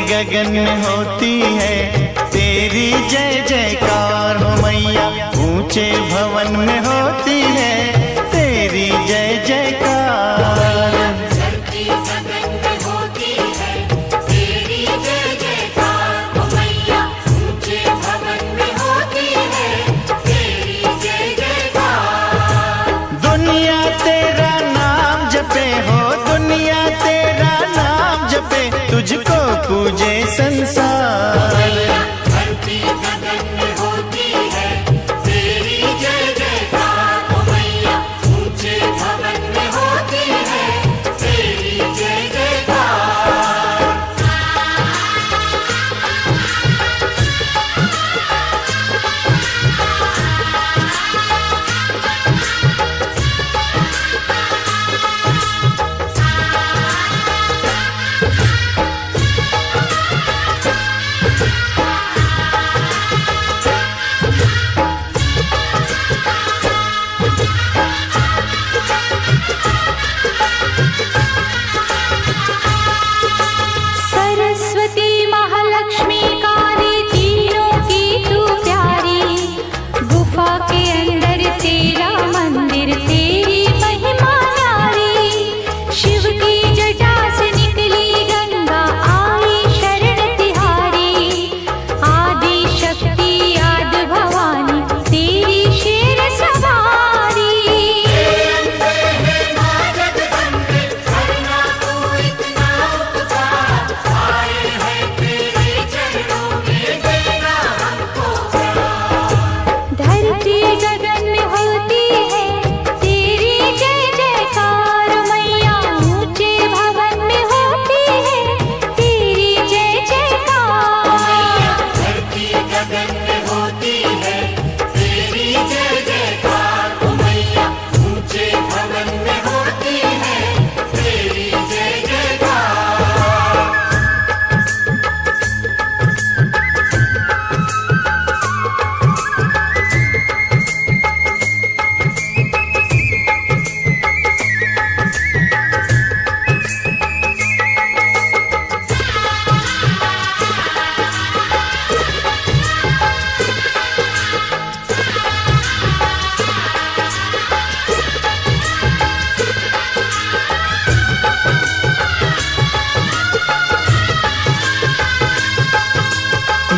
गगन में होती है तेरी जय जयकार हो मैया। ऊंचे भवन में होती है तेरी जय जयकार। धरती गगन में होती है तेरी जय जयकार हो मैया। ऊंचे भवन में होती है तेरी जय जयकार। दुनिया तेरा नाम जपे हो, दुनिया तेरा नाम जपे, तुझको पूजे संसार। धरती गगन में होती है तेरी जय जयकार हो मैया। ऊंचे भवन में होती है तेरी जय जयकार। सरस्वती महालक्ष्मी काली तीनों की तू प्यारी। गुफा के अंदर तेरा मंदिर तेरी महिमा न्यारी। शिव की जटा से निकली गंगा आई शरण तिहारी। आदि शक्ति आदि भवानी तेरी शेर सवारी। धरती गगन में होती है तेरी जय जयकार मैया। ऊंचे भवन में होती है तेरी जय जयकार। धरती गगन में होती है तेरी जय जयकार हो मैया। ऊंचे भवन में होती है तेरी जय जयकार।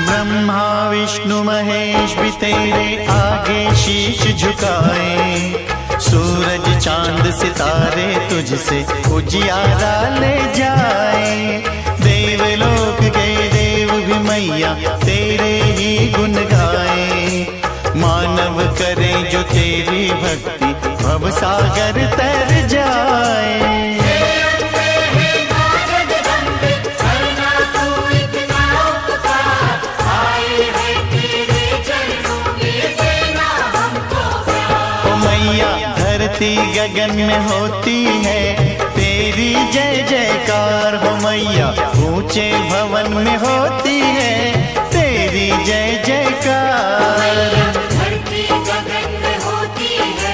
ब्रह्मा विष्णु महेश भी तेरे आगे शीश झुकाए। सूरज चांद सितारे तुझसे उजियारा ले जाए। देवलोक के देव भी मैया तेरे ही गुण गाए। मानव करे जो तेरी भक्ति भवसागर तर जाए। धरती गगन में होती है तेरी जय जयकार हो मैया। ऊंचे भवन में होती है तेरी जय जयकार। धरती गगन में होती है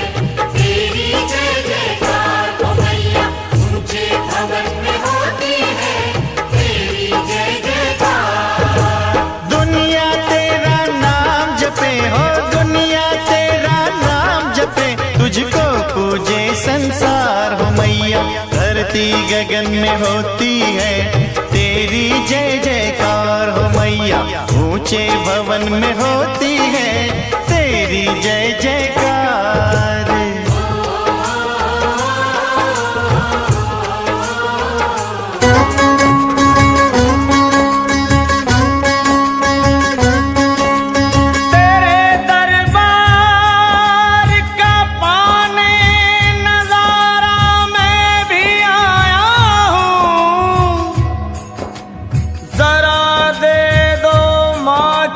तेरी जय जयकार हो मैया। ऊंचे भवन में होती है तेरी जय जयकार। दुनिया तेरा नाम जपे हो, दुनिया तेरा नाम जपे, तुझको पूजे संसार हो मैया। धरती गगन में होती है तेरी जय जयकार हो मैया। ऊंचे भवन में होती है तेरी जय जयकार।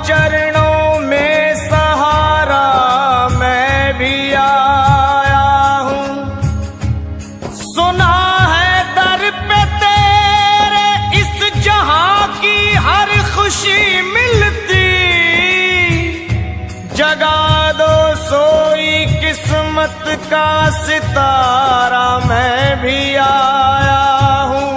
चरणों में सहारा मैं भी किस्मत का सितारा मैं भी आया हूँ।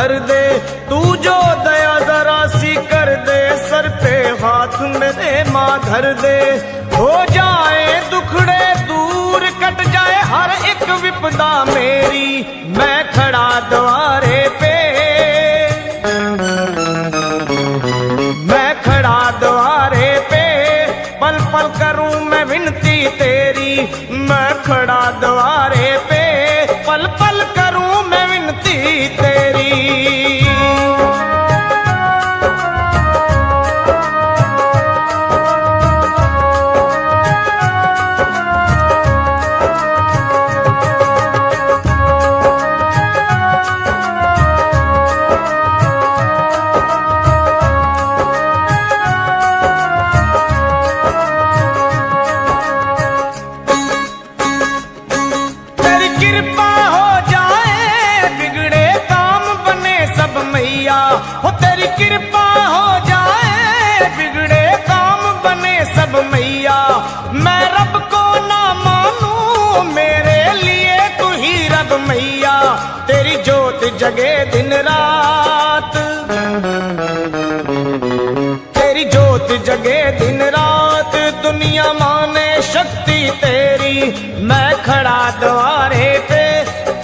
धर दे, तू जो दया जरा सी कर दे, सर पे हाथ मेरे माँ धर दे। हो जाए दुखड़े दूर, कट जाए हर एक विपदा मेरी, मैं खड़ा द्वारे पे, मैं खड़ा द्वारे पे, पल पल करूं मैं विनती तेरी, मैं खड़ा द्वारे पे, पल पल करूं मैं विनती तेरी। हो तेरी कृपा हो जाए, बिगड़े काम बने सब मैया। मैं रब को ना मानूं, मेरे लिए तू ही रब मैया। तेरी ज्योत जगे दिन रात, तेरी ज्योत जगे दिन रात, दुनिया माने शक्ति तेरी। मैं खड़ा द्वारे पे,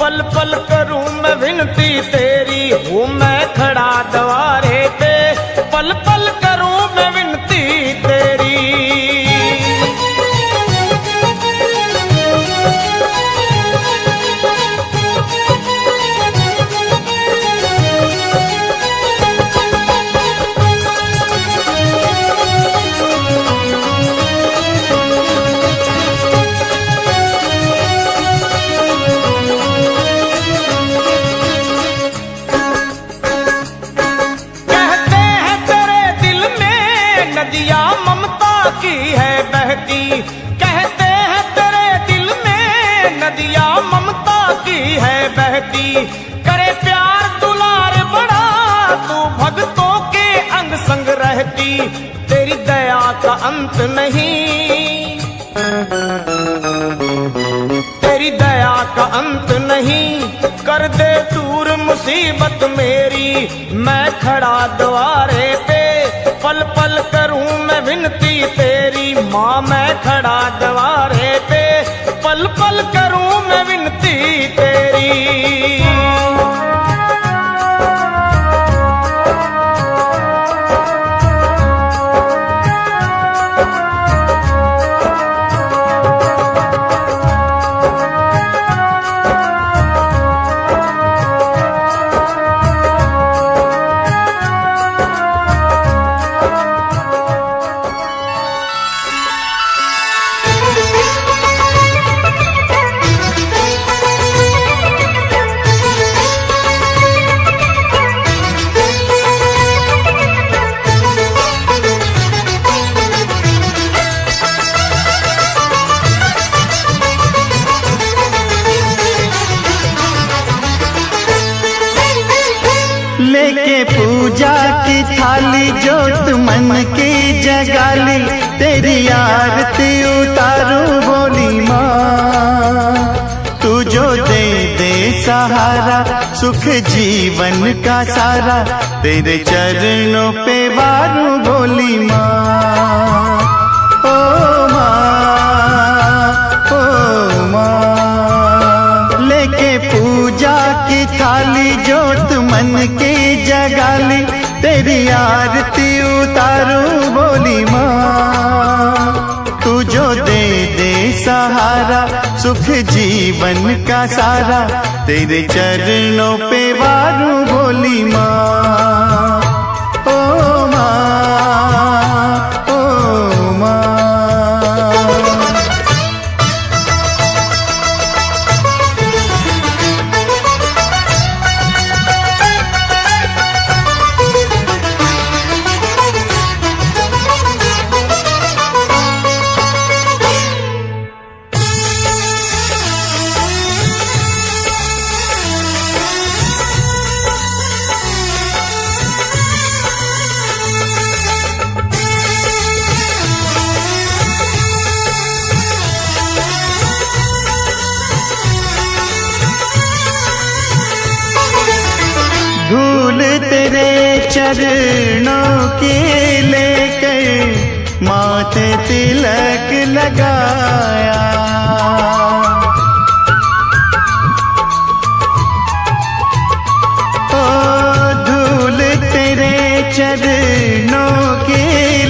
पल पल करूं मैं विनती तेरी। हूँ मैं खड़ा द्वारे पे, पल पल करूं मैं विनती तेरी। नदियाँ ममता की है बहती, कहते हैं तेरे दिल में नदियाँ ममता की है बहती। करे प्यार दुलार बड़ा, तू भक्तों के अंग संग रहती। तेरी दया का अंत नहीं, तेरी दया का अंत नहीं। कर दे दूर मुसीबत मेरी, मैं खड़ा द्वारे पे, पल पल करूं मैं विनती तेरी। माँ मैं खड़ा द्वारे पे, पल पल करूं मैं विनती तेरी। लेके पूजा की थाली, जोत मन की जगाली, तेरी आरती उतारूं बोली माँ। तू जो दे दे सहारा, सुख जीवन का सारा, तेरे चरणों पे वारूं बोली माँ। ओ माँ, ओ माँ, लेके पूजा की थाली, जोत मन की जगाली, तेरी आरती उतारूं बोली माँ। तू जो दे दे सहारा, सुख जीवन का सारा, तेरे चरणों पे वारूं बोली माँ। ओ माँ, ओ माँ। चरणों के लेकर माथे तिलक लगाया। ओ धूल तेरे चरणों के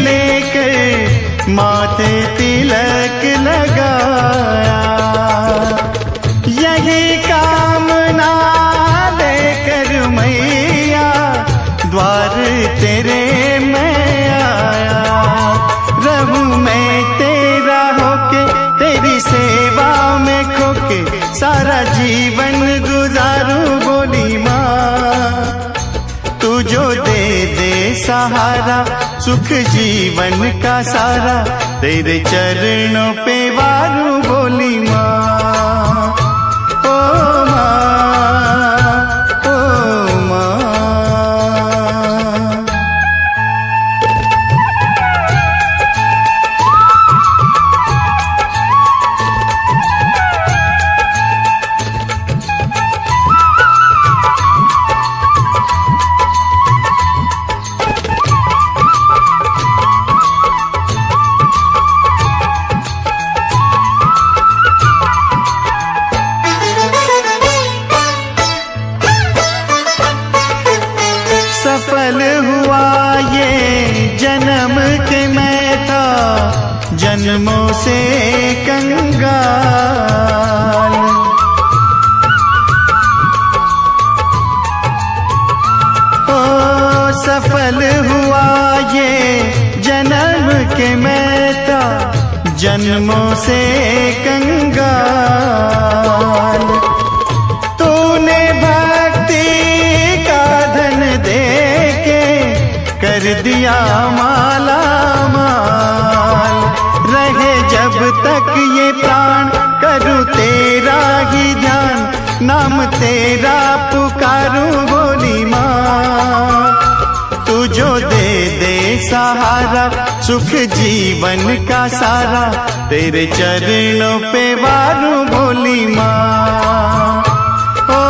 लेकर माथे तिलक लगाया। यही कामना लेकर मैया द्वार तेरे मैं आया। रहूं मैं तेरा होके तेरी सेवा में खोके सारा जीवन गुजारूं बोली माँ। तू जो दे दे सहारा सुख जीवन का सारा तेरे चरणों पे वारूं बोली माँ। ओ माँ, ओ माँ। सफल हुआ ये जन्म के मैं था जन्मों से कंगाल। ओ सफल हुआ ये जन्म के मैं था जन्मों से कंगाल। तूने भक्ति का धन दे के कर दिया माला माल। रहे जब तक ये प्राण करूं तेरा ही ध्यान नाम तेरा पुकारूं बोली माँ। तू जो दे दे सहारा सुख जीवन का सारा तेरे चरणों पे वारूं बोली माँ। ओ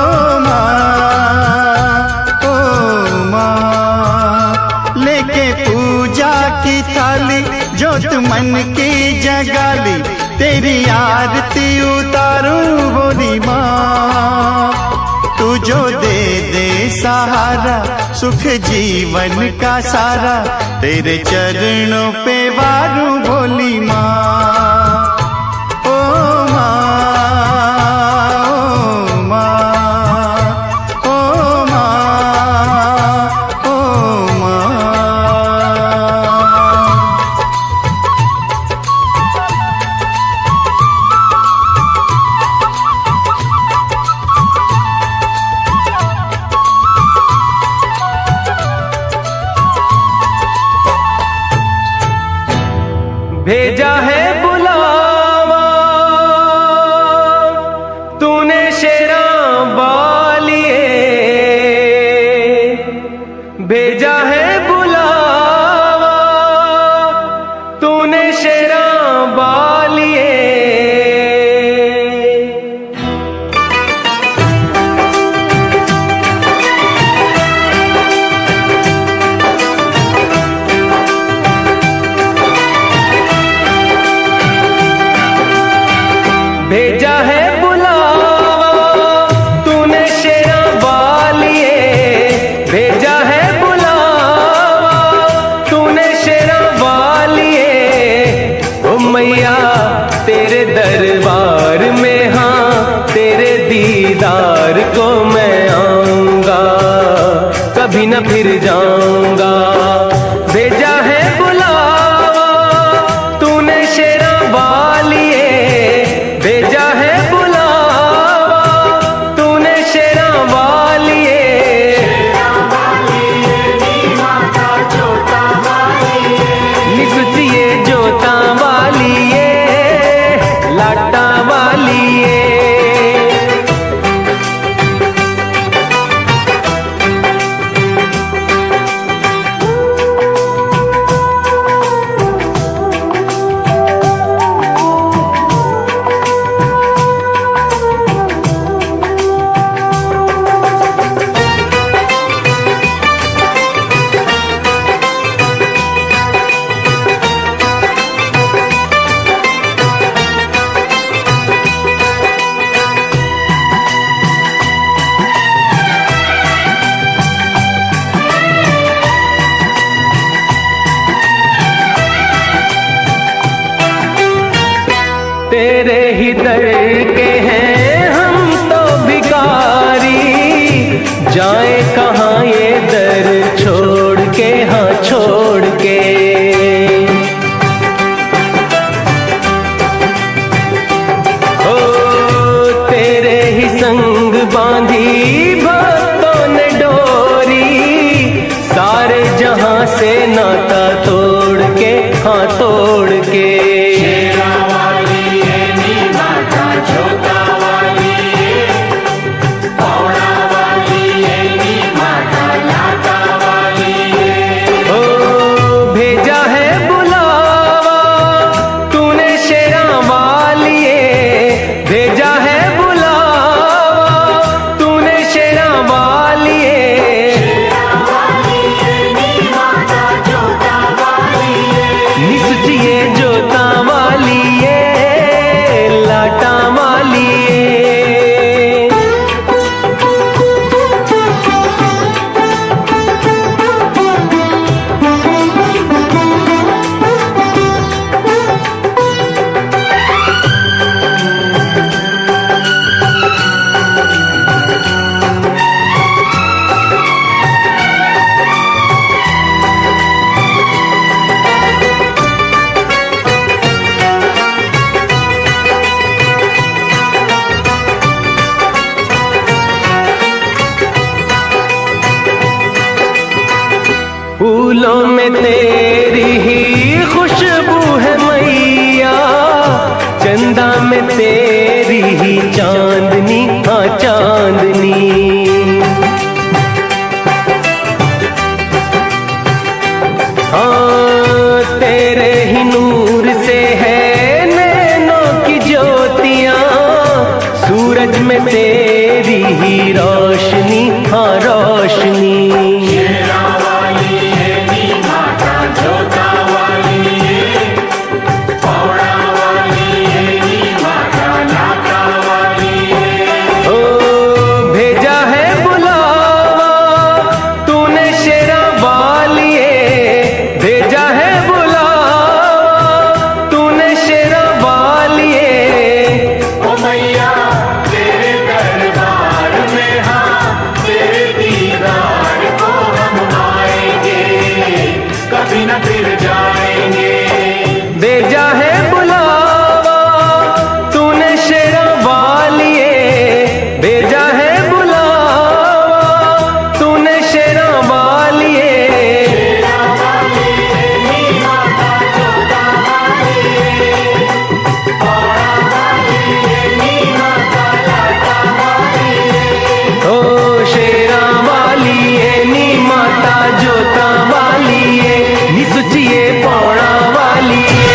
माँ, लेके पूजा की थाली जोत मन की जगाली तेरी आरती उतारूं बोली माँ। तू जो दे दे सहारा सुख जीवन का सारा तेरे चरणों पे वारूं बोली माँ। ओ भेजा है बुलावा तूने शेरां वालिए। भेजा है बुलावा तूने शेरां वालिए। भेजा है बुलावा तूने शेरां वालिए। भेजा है बुलावा तूने शेरां वालिए। ओ मैया तेरे दरबार में हाँ तेरे दीदार को मैं आऊंगा कभी न फिर जाऊंगा। भेजा है बुलावा तूने शेरां वालिए। भेजा है बुलावा तूने शेरां वालिए। निकुचिए जोता वालिए लाटा वालिए। तेरे ही दर के हैं हम तो भिखारी, जाए कहाँ ये दर छोड़ के, हाँ छोड़ के। ओ तेरे ही संग बांधी भक्तों ने डोरी, सारे जहां से नाता तोड़ के, हाँ तोड़ के। फूलों में तेरी ही खुशबू है मैया, चंदा में तेरी ही चांदनी, हाँ चांदनी। हाँ तेरे ही नूर से है नैनों की ज्योतियां, सूरज में तेरी ही रोशनी, हाँ रोशनी। भेजा है बुलावा तूने शेरा वालिए, भेजा है बुलावा तूने शेरा वालिए। ओ शेरा वालिए नी माता जोता वालिए, नी सुचिए पौड़ा वालिए।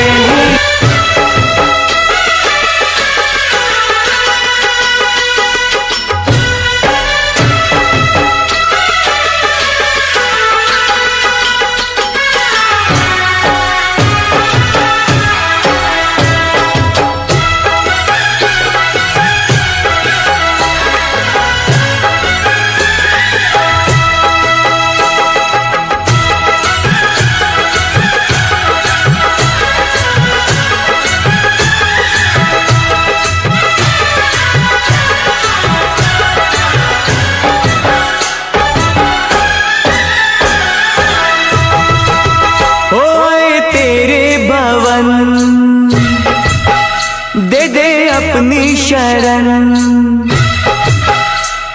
दे दे अपनी शरण,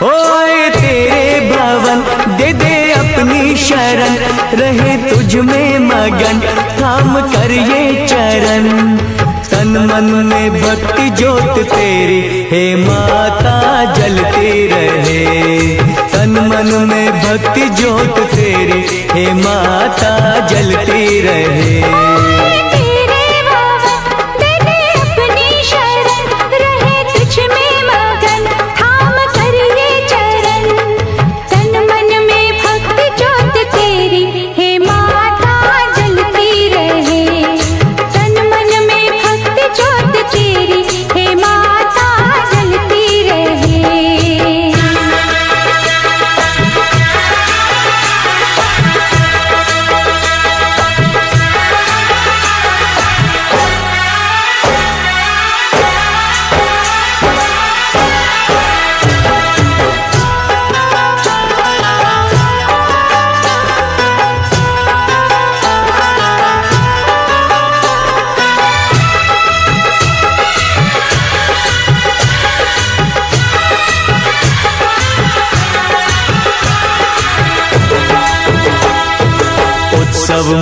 ओए तेरे भवन दे दे अपनी शरण, रहे तुझ में मगन थाम कर ये चरण। तन मन में भक्ति ज्योत तेरी हे माता जलती रहे, तन मन में भक्ति ज्योत तेरी हे माता जलती रहे।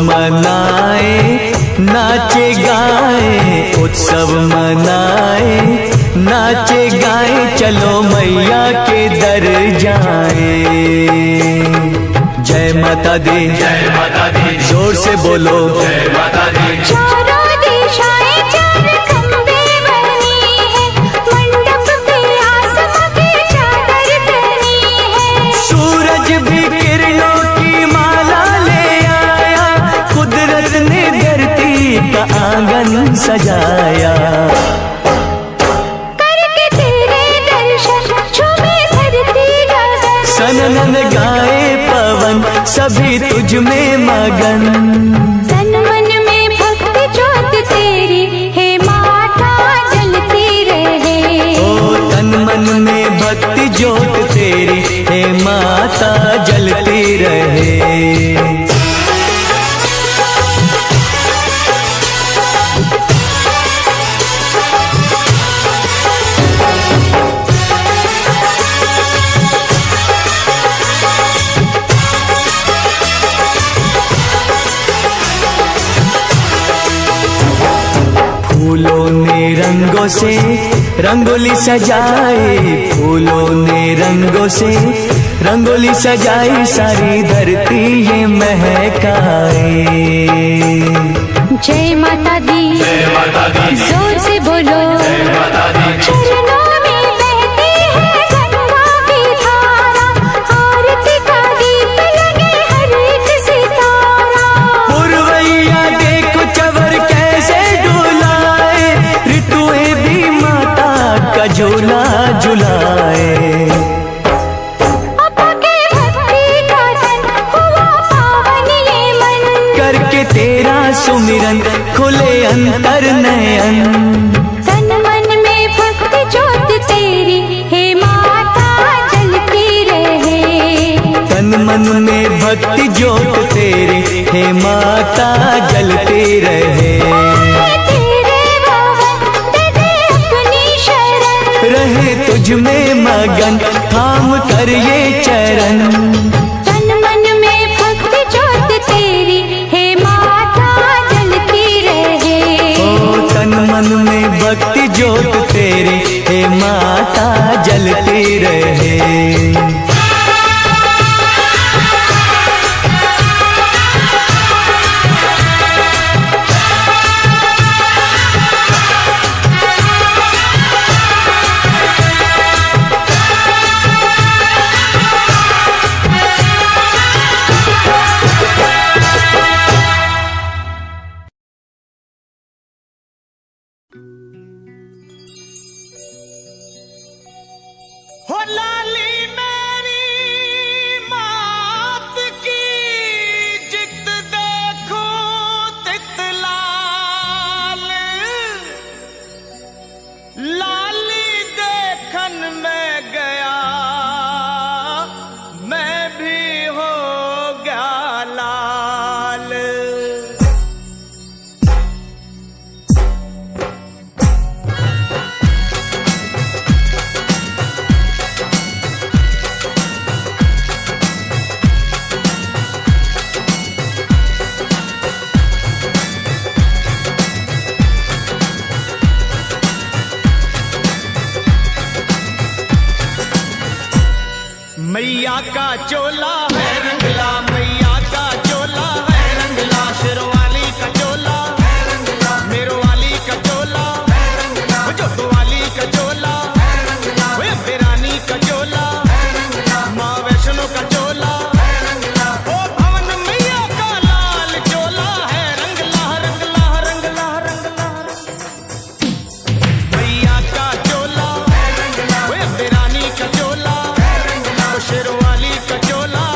मनाए नाचे गाए, उत्सव मनाए नाचे गाए, चलो मैया के दर जाए। जय माता दी, जय माता दी, जोर से बोलो जय माता दी। चारों दिशाएं चार खंबे बनी है, मंडप पे आसमां की चादर तनी है। सूरज भी किरणों की माला ले आया, कुदरत ने धरती का आंगन सजाया। करके तेरे दर्शन झूमे धरती गगन, सनन गाए पवन सभी तुझ में मगन। तन मन में भक्ति ज्योत तेरी हे माता जलती रहे। ओ तन मन में भक्ति ज्योत तेरी हे माता जलती रहे। फूलों ने रंगों से रंगोली सजाए, फूलों ने रंगों से रंगोली सजाई, सारी धरती ये महकाए। जय माता दी, जय माता दी, जोर से बोलो जय माता दी। चरणों में बहती है गंगा की धारा, आरती का दीप लगे हर एक सितारा। पुरवैया देखो चवर कैसे डुलाए, ऋतुएं भी माता का झूला झुलाए। अपा के भक्ति का तन हुआ पावन ये मन, करके तेरा सुमिरन खुले अंतर नयन। तन मन में भक्ति ज्योत तेरी हे माता जलती रहे। तन मन में भक्ति ज्योत तेरी हे माता जलती रहे। तेरे भवन दे दे अपनी शरण, रहे तुझ में मगन थाम कर ये चरण। तन मन में भक्ति ज्योत तेरी हे माता जलती रहे। ओ तन मन में भक्ति ज्योत तेरी हे माता जलती रहे। हो लाली मेरी मात की, जित देखो तित लाल, लाली देखन में गया मैं भी हो गया लाल। मैया का चोला है रंगला, मैया का चोला है रंगला, शेरवाली का चोला है रंगला, मेरवाली का चोला है रंगला, जोतवाली का चोला है रंगला, बेरानी का चोला है रंगला, माँ वैष्णो का चोला है रंगला, ओ भवन मैया का लाल चोला है रंगला रंगला रंगला रंगला। मैया का चोला है रंगला, बेरानी का चोला है रंगला, शेरवाली का चोला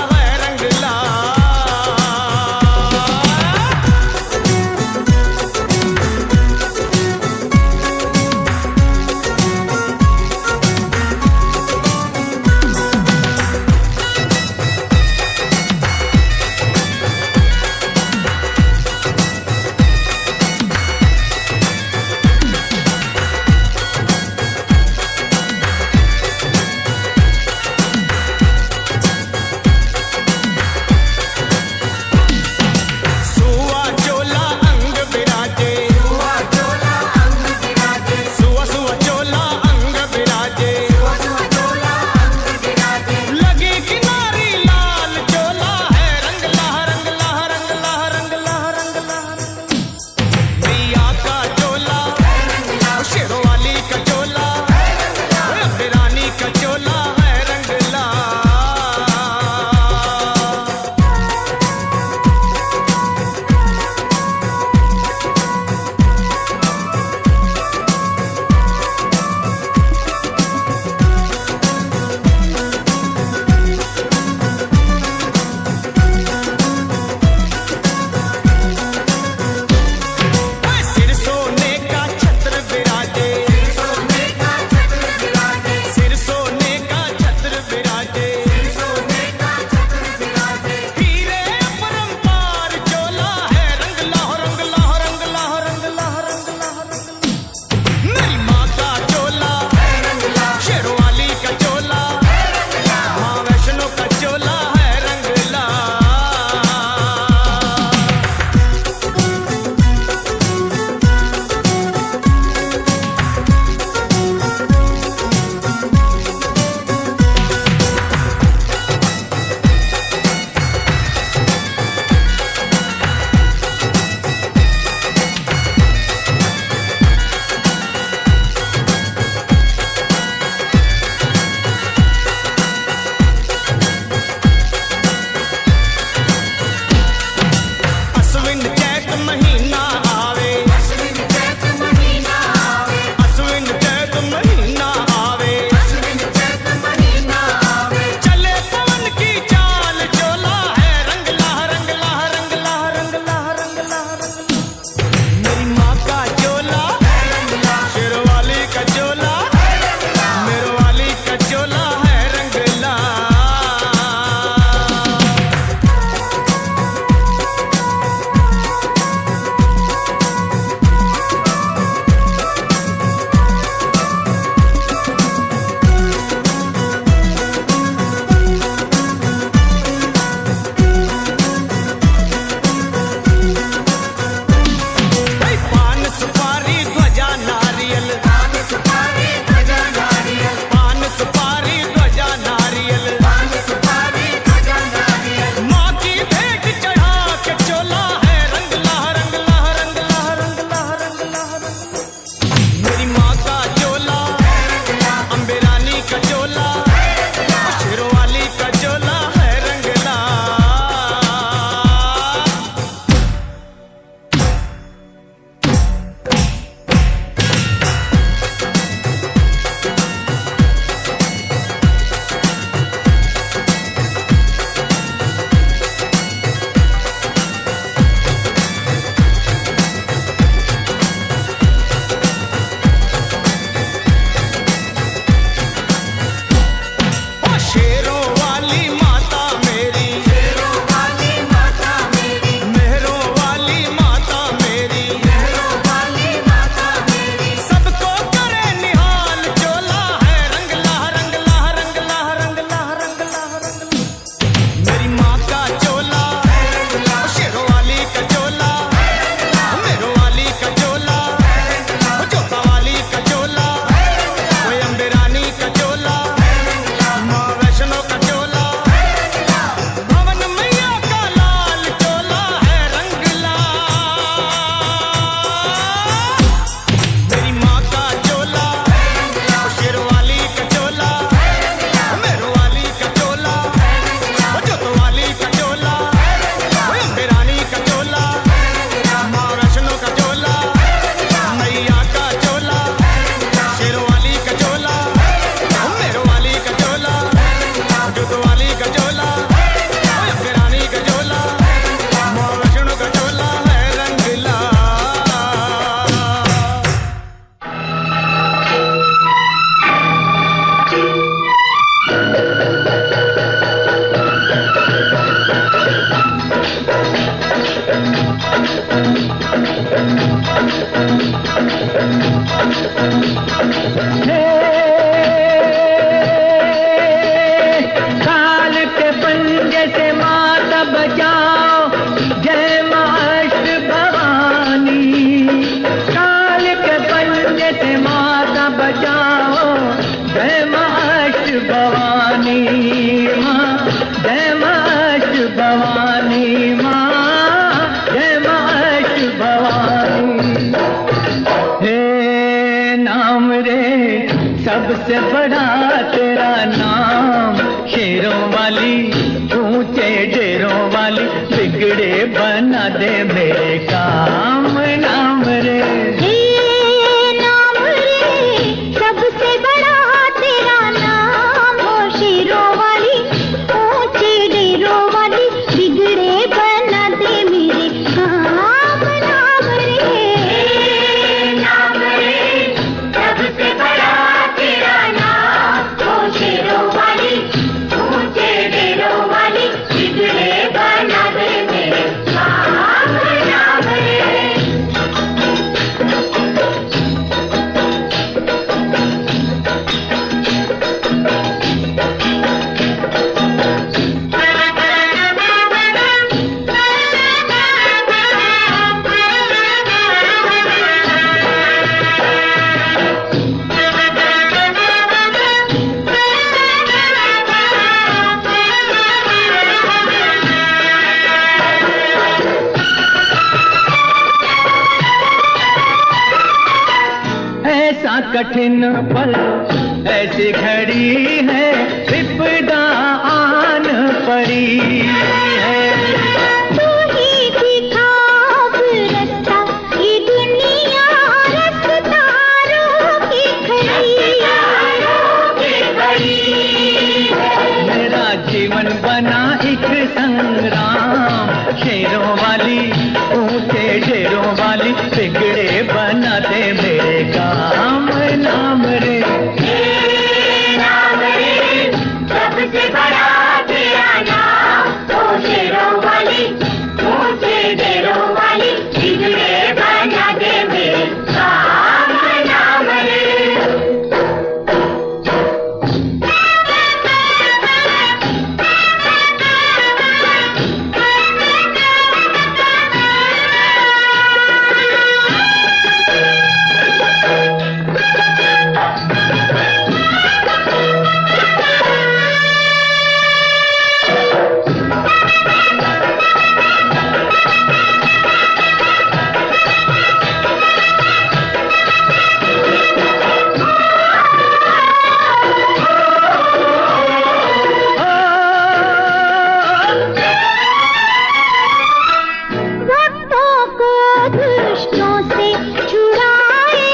जय माँ अष्ट भवानी माँ, जय माँ अष्ट भवानी माँ, जय माँ अष्ट भवानी। हे नाम रे सबसे बड़ा तेरा नाम, शेरों वाली ऊंचे डेरों वाली, बिगड़े बना दे मेरे काम। नाम रे नाम रे सबसे बड़ा तेरा नाम, हो शेरों वाली ऊंचे डेरों वाली, बिगड़े बना दे मेरे काम। नाम रे सबसे बड़ा तेरा नाम, हो शेरों वाली ऊंचे डेरों वाली, बिगड़े बना दे मेरे काम। नाम रे ऐसा कठिन पल, ऐसी घड़ी है, विपदा आन पड़ी है। तू ही दिखा अब रास्ता, ये दुनिया रफ्तारों की खड़ी है। मेरा जीवन बना एक संग्राम, शेरों वाली ऊंचे डेरों वाली, बिगड़े बना दे मेरे काम। नाम रे नाम रे सबसे बड़ा तेरा नाम, हो शेरों वाली ऊंचे डेरों वाली, बिगड़े बना दे मेरे काम। नाम रे भक्तों को दुष्टों से छुड़ाए,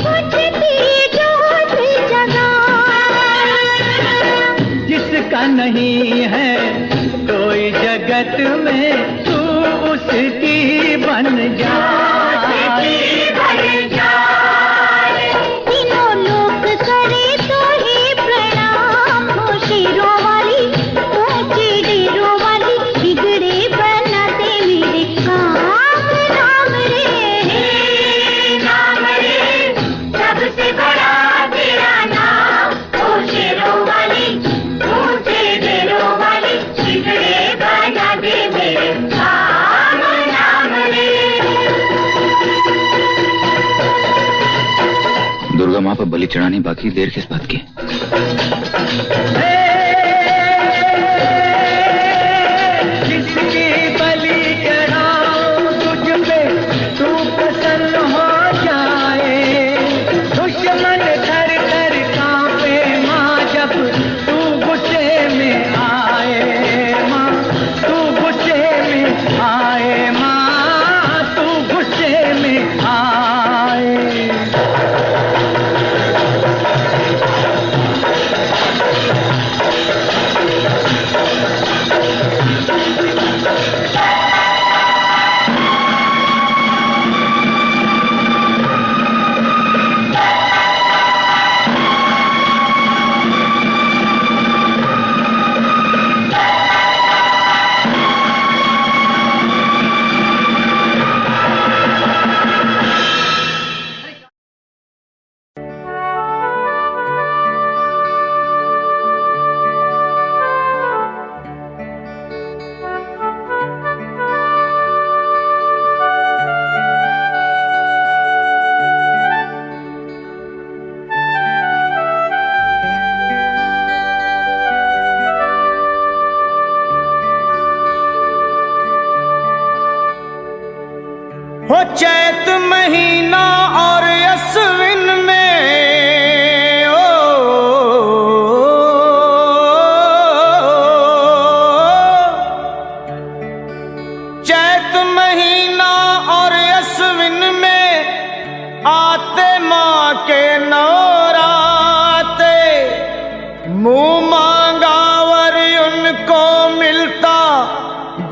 बुझती जोत जगाए। जिसका नहीं है कोई जगत में, तू उसकी बन जा। तीनों लोक करे तो ही प्रणाम, हो शेरों वाली ऊंचे डेरों वाली, बिगड़े बना दे मेरे काम। नाम रे सबसे बड़ा तेरा नाम, हो शेरों वाली ऊंचे डेरों वाली, बिगड़े बना दे मेरे काम। नाम रे दुर्गा माँ पर बलि चढ़ानी बाकी, देर किस बात की? जिसकी बलि चढ़ाऊं तुझ पे, तू प्रसन्न हो जाए। दुश्मन थर थर कांपे माँ, जब तू गुस्से में आए माँ, तू गुस्से में आए माँ, तू गुस्से में आए। महीना और अश्विन में चैत महीना और अश्विन में आते माँ के नवराते, मुंह मांगावर उनको मिलता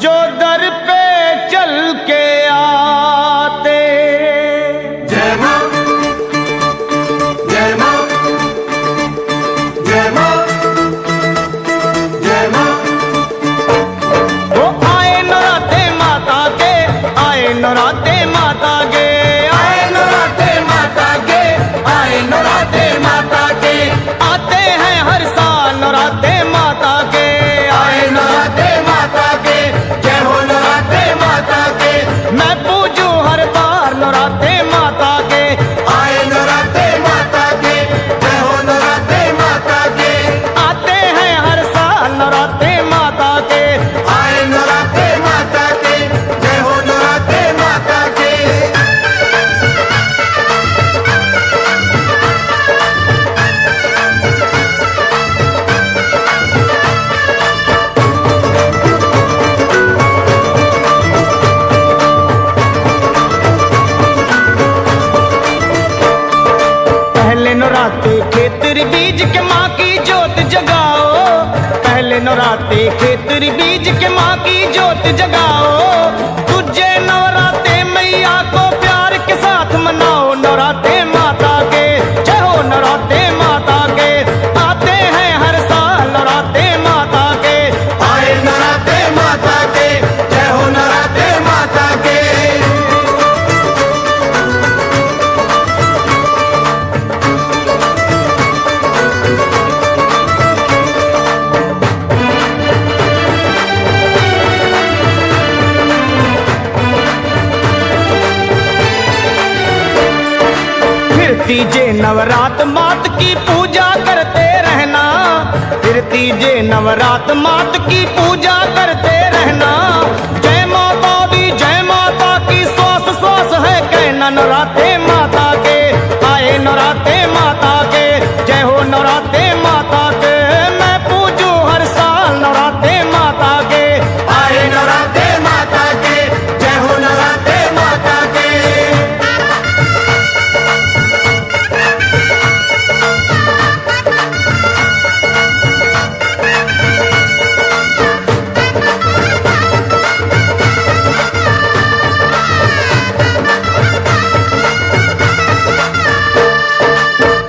जो दर पे चल के आते। जय मां, जय मां, जय मां, जय मां। वो आए नराते माता के, आए नराते माता के, आए नराते माता के, आए नराते माता के, आते हैं हर साल नराते माता के, आए नराते माता के, जय हो नराते माता के, मैं पूजूं हर बार नराते माता के। आए नराते माता के, जय हो नराते माता के, आते हैं हर साल नराते माता के। आए नराते माता के, जय हो नराते माता के। पहले नराते खेतर बीज के माँ की जोत जगाओ, पहले नराते खेतर बीज के माँ की जोत जगाओ। दूजे नवराते मैया को प्यार के साथ मनाओ, नराते माता के, जय हो नराते माता के। आते हैं हर साल नराते माता के। आए नराते माता के, जय हो नराते माता के। फिर तीजे नवरात मात की पूजा करते रहना, फिर तीजे नवरात मात की पूजा करते रहना। जय माता दी जय माता की श्वास श्वास है कहना, नराते माता के, आए नराते माता के, जय हो नराते माता के। मैं पूजूं हर साल नराते माता के। आए नराते माता के, जय हो नराते माता के।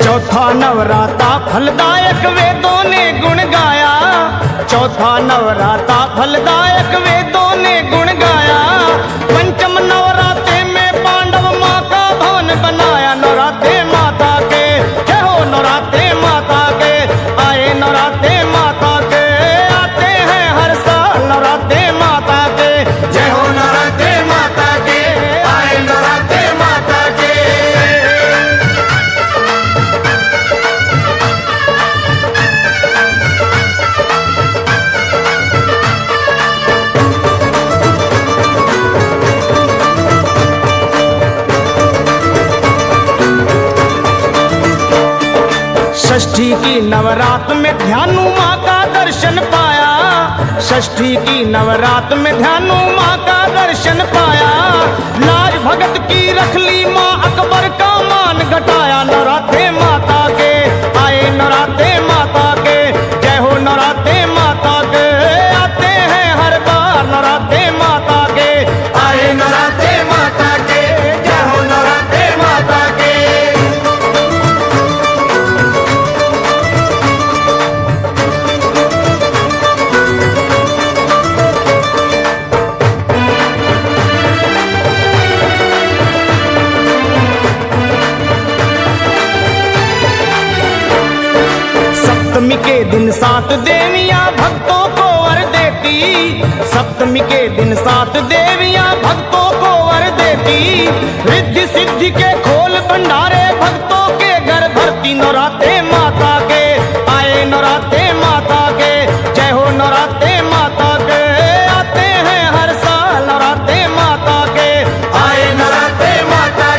चौथा नवराता फलदायक वेदों ने गुण गाया, चौथा नवराता फलदायक वेदों ने गुण गाया। पंचम नवराते में पांडव माँ का भवन बनाया, नराते माता के, जय हो नराते माता के। आए नराते माता के, आते हैं हर साल नराते माता के, जय हो नराते माता के, आए नराते माता के। षष्ठी की नवरात में ध्यानु माँ का दर्शन पाया, षष्ठी की नवरात में ध्यानु माँ का दर्शन पाया। लाज भगत की रख ली माँ, अकबर का मान घटाया, नराते माता के, आए नराते माता के, जय हो नराते माता के। आते हैं हर बार नराते माता के। आए नराते माता के, जय हो नराते माता के। सप्तमी के दिन 7 देवियां भक्तों को वर देती, सप्तमी के दिन 7 देवियां भक्तों को वर देती। रिद्धि सिद्धि के खोल भंडारे भक्तों के घर भरती, नराते माता के, आए नराते माता के, जय हो नराते माता के। आते हैं हर साल नराते माता के, आए नराते माता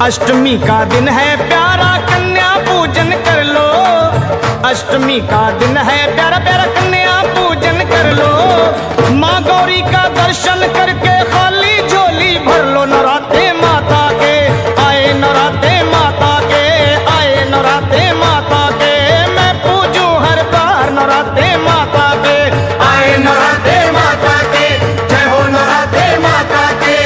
अष्टमी का दिन है प्यारा कन्या पूजन कर लो, अष्टमी का दिन है प्यारा प्यारा कन्या पूजन कर लो। माँ गौरी का दर्शन करके खाली झोली भर लो। नराते माता के आए, नराते माता के आए, नराते माता के मैं पूजूं हर बार। नराते माता के आए, नराते माता के जय हो, नराते माता के।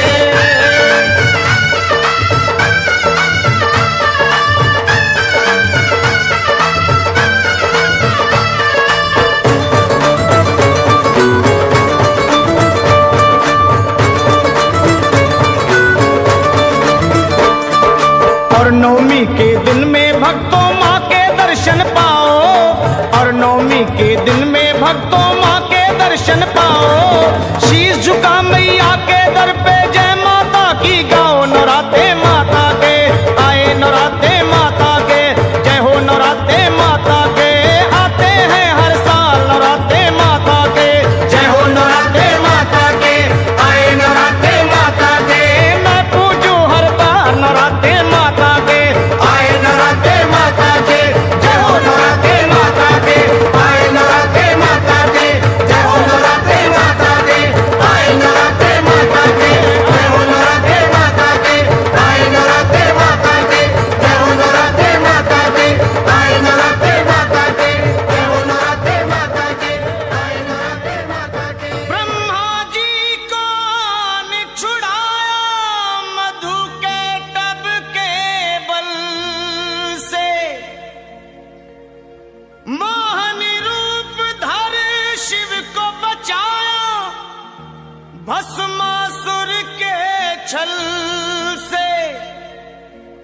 और नवमी के दिन में भक्तों माँ के दर्शन पाओ, और नवमी के दिन में भक्तों माँ के दर्शन पाओ। शीश झुका मैया के दर पे जय माता की गाओ। नराते माता के आए, नराते माता के जय हो, नराते माता के आते हैं हर साल। नराते माता के जय हो, नराते माता के आए, नराते माता के मैं पूजूं हर बार। नराते माता के आए, नराते माता के जय हो, नराते माता के आए, नराते माता के जय हो, नराते माता के आए, नराते माता के जय हो, नराते माता के आए, नराते माता के जय हो, नराते माता के आए, नराते माता के जय हो, नराते माता के आए, नराते माता के। ब्रह्मा जी को छुड़ाया मधु के टब के बल से, मोहनी रूप धर शिव को बचाया भस्मासुर के छल से।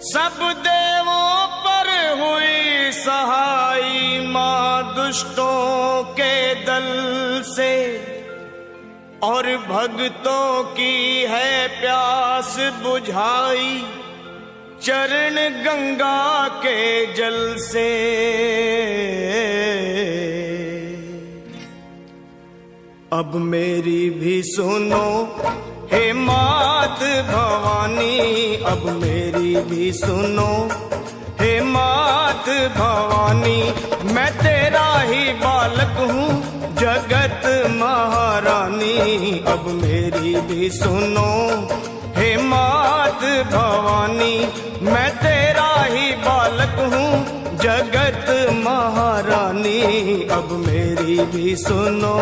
सब देवों पर हुई सहाई माँ दुष्टों के दल से, और भक्तों की है प्यास बुझाई चरण गंगा के जल से। अब मेरी भी सुनो हे मात भवानी, अब मेरी भी सुनो हे मात भवानी। मैं तेरा ही बालक हूँ जगत महारानी, अब मेरी भी सुनो हे मात भवानी। मैं तेरा ही बालक हूँ जगत महारानी, अब मेरी भी सुनो।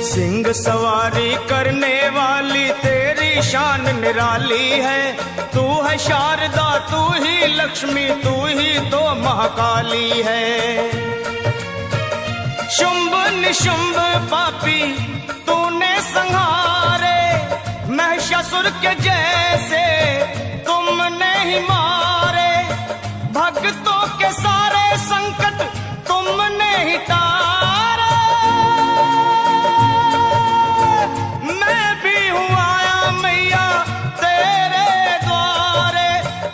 सिंह सवारी करने वाली तेरी शान निराली है। तू है शारदा, तू ही लक्ष्मी, तू ही तो महाकाली है। शुंभ निशुंभ पापी तूने संहारे, महिषासुर के जैसे तुमने ही मारे। भक्तों के सारे संकट तुमने ही तारे। मैं भी हूँ आया मैया तेरे द्वारे,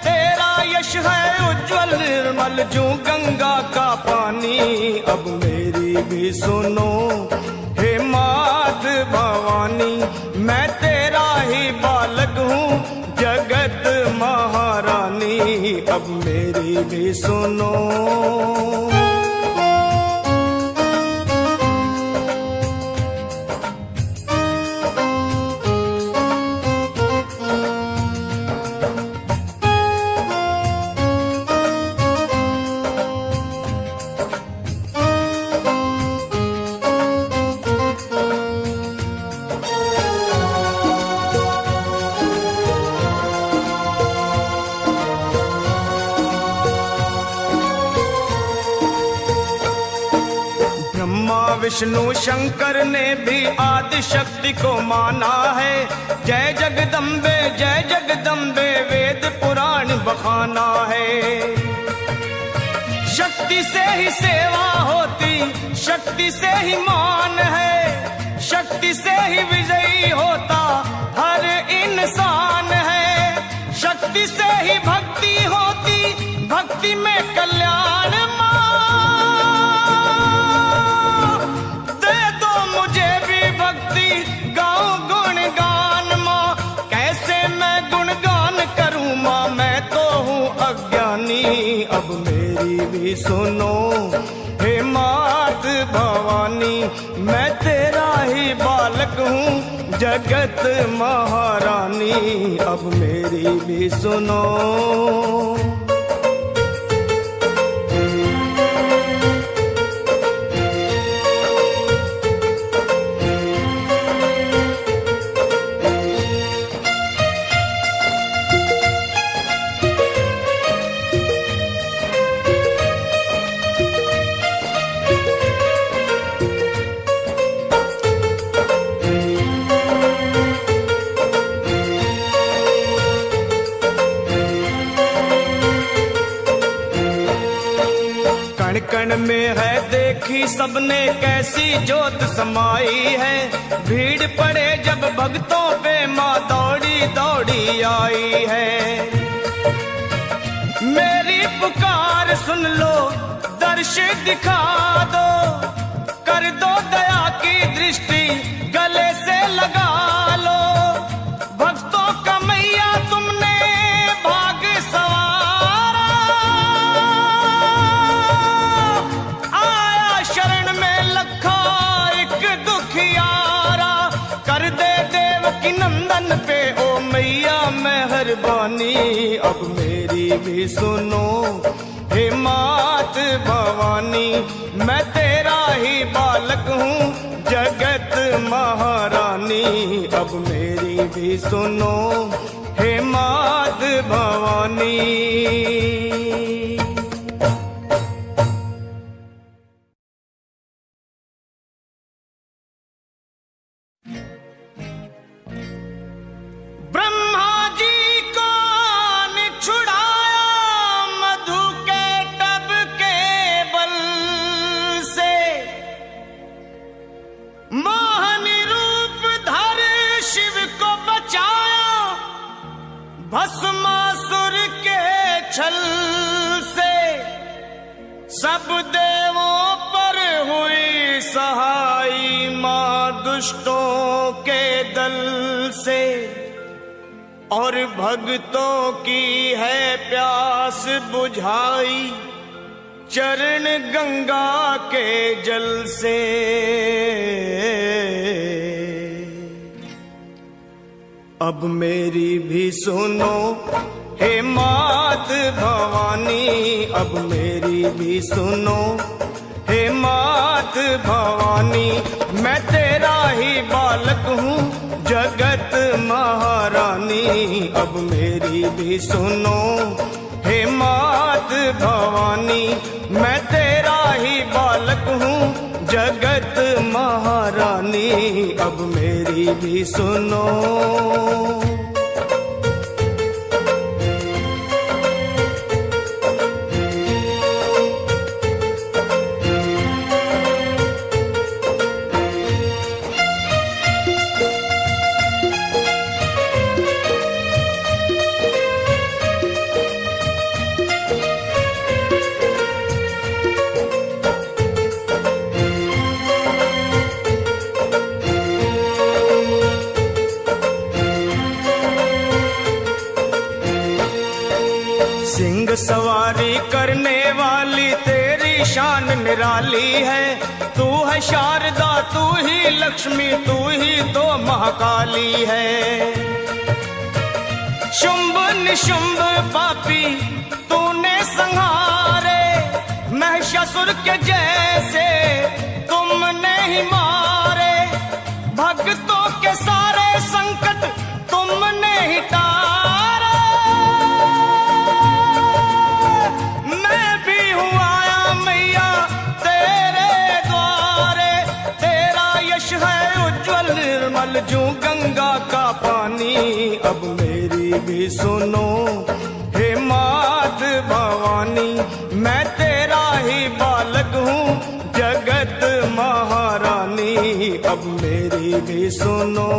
तेरा यश है उज्जवल निर्मल जो गंगा का पानी। अब मेरी भी सुनो हे मात भवानी, मैं तेरा ही बालक हूँ जगत महारानी, अब मेरी भी सुनो। विष्णु शंकर ने भी आदि शक्ति को माना है। जय जगदम्बे वेद पुराण बखाना है। शक्ति से ही सेवा होती, शक्ति से ही मान है, शक्ति से ही विजयी होता हर इंसान है। शक्ति से ही भक्ति होती, भक्ति में कल्याण। माँ दे दो मुझे भी भक्ति, गाऊं गुणगान। माँ कैसे मैं गुणगान करूं माँ, मैं तो हूँ अज्ञानी। अब मेरी भी सुनो हे मात भवानी, मैं तेरा ही बालक हूँ जगत महारानी। अब मेरी भी सुनो। कण में है देखी सबने कैसी जोत समाई है। भीड़ पड़े जब भक्तों पे माँ दौड़ी दौड़ी आई है। मेरी पुकार सुन लो, दर्श दिखा दो, कर दो दया की दृष्टि, गले से लगा लो। भक्तों का मैया तुमने भाग सवारा, आया शरण में लखा एक दुखियारा। कर दे देवकी नंदन पे ओ मैया मेहरबानी। अब मेरी भी सुनो हे मात भवानी, मैं तेरा ही बालक हूँ जगत महारानी। अब मेरी भी सुनो हे मात भवानी। ब्रह्मा जी को छुड़ाया मधु के टब के बल से, मोहनी रूप धर शिव को बचाया भस्मासुर के छल से। सब देवों पर हुई सहाई मां दुष्टों के दल से, और भक्तों की है प्यास बुझाई चरण गंगा के जल से। अब मेरी भी सुनो हे मात भवानी, अब मेरी भी सुनो हे मात भवानी। मैं तेरा ही बालक हूँ जगत महारानी। अब मेरी भी सुनो हे मात भवानी, मैं तेरा ही बालक हूँ जगत महारानी। अब मेरी भी सुनो। सवारी करने वाली तेरी शान निराली है। तू है शारदा, तू ही लक्ष्मी, तू ही तो महाकाली है। शुंभ निशुंभ पापी तूने संहारे, महिषासुर के जैसे तुमने ही मारे। भक्तों के सारे संकट तुमने ही टारे। बरजूं गंगा का पानी, अब मेरी भी सुनो हे मात भवानी। मैं तेरा ही बालक हूँ जगत महारानी, अब मेरी भी सुनो।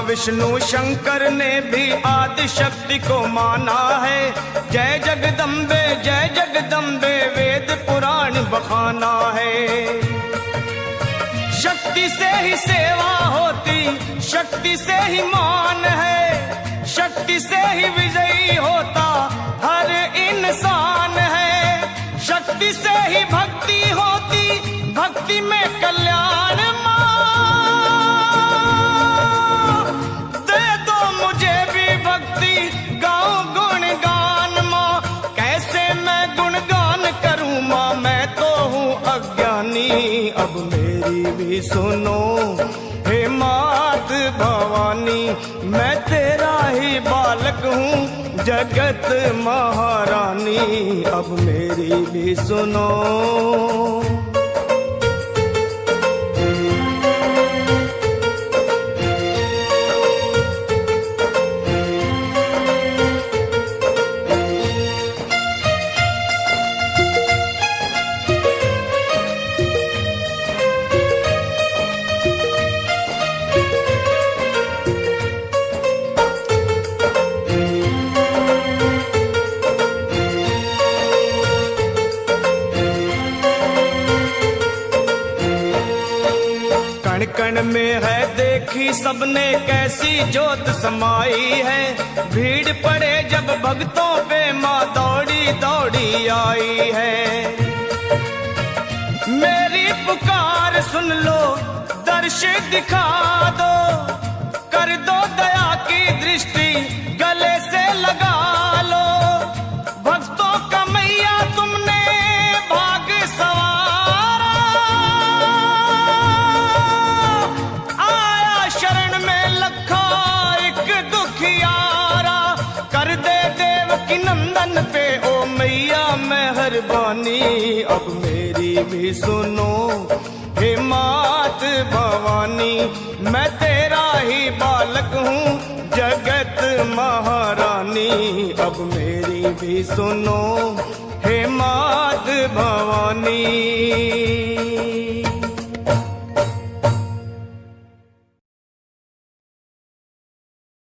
विष्णु शंकर ने भी आदि शक्ति को माना है। जय जगदम्बे वेद पुराण बखाना है। शक्ति से ही सेवा होती, शक्ति से ही मान है, शक्ति से ही विजयी होता हर इंसान है। शक्ति से ही भक्ति होती, भक्ति में कल्याण। अब मेरी भी सुनो हे मात भवानी, मैं तेरा ही बालक हूँ जगत महारानी, अब मेरी भी सुनो। कण में है देखी सबने कैसी ज्योत समाई है। भीड़ पड़े जब भक्तों पे माँ दौड़ी दौड़ी आई है। मेरी पुकार सुन लो, दर्श दिखा दो, कर दो दया की दृष्टि गले से लगा लो। भक्तों का मैया तुमने भाग सवारा, आया शरण में लखा एक दुखियारा। कर दे देव की नंदन पे ओ मैया मेहरबानी, अब मेरी भी सुनो हे मात भवानी। मैं तेरा ही बालक हूँ जगत महारानी, अब मेरी भी सुनो हे मात भवानी।